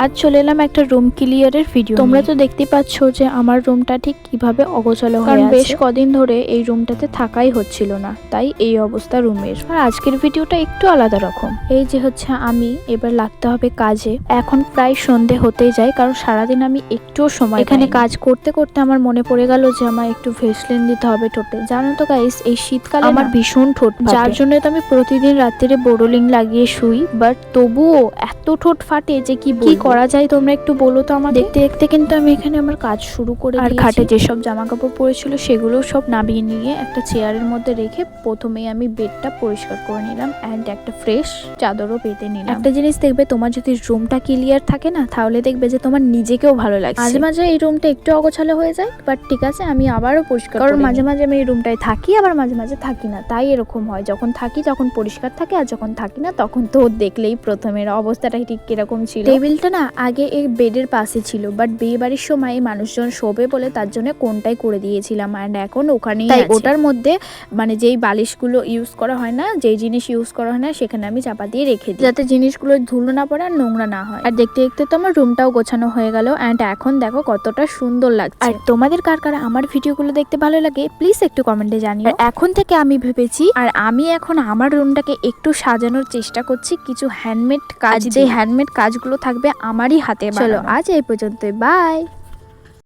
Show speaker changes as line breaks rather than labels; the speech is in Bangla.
আজ চলে এলাম একটা রুম ক্লিয়ারের ভিডিও। তোমরা তো দেখতে পাচ্ছ যে আমার রুমটা ঠিক কিভাবে অগোছালো হয়ে আছে। বেশ কদিন ধরে এই রুমটাতে থাকাই হচ্ছিল না, তাই এই অবস্থা রুমের। আর আজকের ভিডিওটা একটু আলাদা রকম। এই যে হচ্ছে আমি এবার লাগতে হবে কাজে। এখন প্রায় সন্ধে হতেই যায়, কারণ সারাদিন আমি একটুও সময় এখানে কাজ করতে করতে আমার মনে পড়ে গেল যে আমার একটু ভেসলিন দিতে হবে ঠোঁটে। জানো তো গাইস, এই শীতকালে আমার ভীষণ ঠোঁট ফাটে, যার জন্য তো আমি প্রতিদিন রাত্রে বোরোলিং লাগিয়ে শুই। বাট তবুও এত ঠোঁট ফাটে যে কি করা যায় তোমরা একটু বলো তো আমাকে। দেখতে দেখতে কিন্তু আমি এখানে আমার কাজ শুরু করে দিয়েছি। আর খাটে যেসব জামা কাপড় পরেছিল সেগুলো সব নামিয়ে নিয়ে একটা চেয়ারের মধ্যে রেখে প্রথমেই আমি বেডটা পরিষ্কার করে নিলাম এন্ড একটা ফ্রেশ চাদরও পেতে নিলাম। একটা জিনিস দেখবে, তোমার যদি রুমটা ক্লিয়ার থাকে না, তাহলে দেখবে যে তোমার নিজেকেও ভালো লাগে। মাঝে মাঝে এই রুমটা একটু অগোছালো হয়ে যায়, বাট ঠিক আছে, আমি আবারও পরিষ্কার, কারণ মাঝে মাঝে আমি এই রুমটায় থাকি, আবার মাঝে মাঝে থাকি না, তাই এরকম হয়। যখন থাকি তখন পরিষ্কার থাকে, আর যখন থাকি না তখন তো দেখলেই প্রথমের অবস্থাটা ঠিক কিরকম ছিল। টেবিলটা না আগে এই বেডের পাশে ছিল, বাট বিয়ে বাড়ির সময় মানুষজন শোবে বলে তার জন্য কোনটাই করে দিয়েছিলাম, আর এখন ওখানেই তাই ওটার মধ্যে মানে যেই বালিশগুলো ইউজ করা হয় না, যেই জিনিস ইউজ করা হয় না, সেখানে আমি চাপা দিয়ে রেখে দিই, যাতে জিনিসগুলো ধুলো না পড়ে আর নোংরা না হয়। আর দেখতে দেখতে তো আমার রুমটাও গোছানো হয়ে গেল এন্ড এখন দেখো কতটা সুন্দর লাগছে। আর তোমাদের কার কার আমার ভিডিওগুলো দেখতে ভালো লাগে প্লিজ একটু কমেন্টে জানিও। এখন থেকে আমি ভেবেছি, আর আমি এখন আমার রুমটাকে একটু সাজানোর চেষ্টা করছি কিছু হ্যান্ডমেড কাজ, যে হ্যান্ডমেড কাজগুলো থাকবে আমারই হাতে। চলো আজ এই পর্যন্ত, বাই।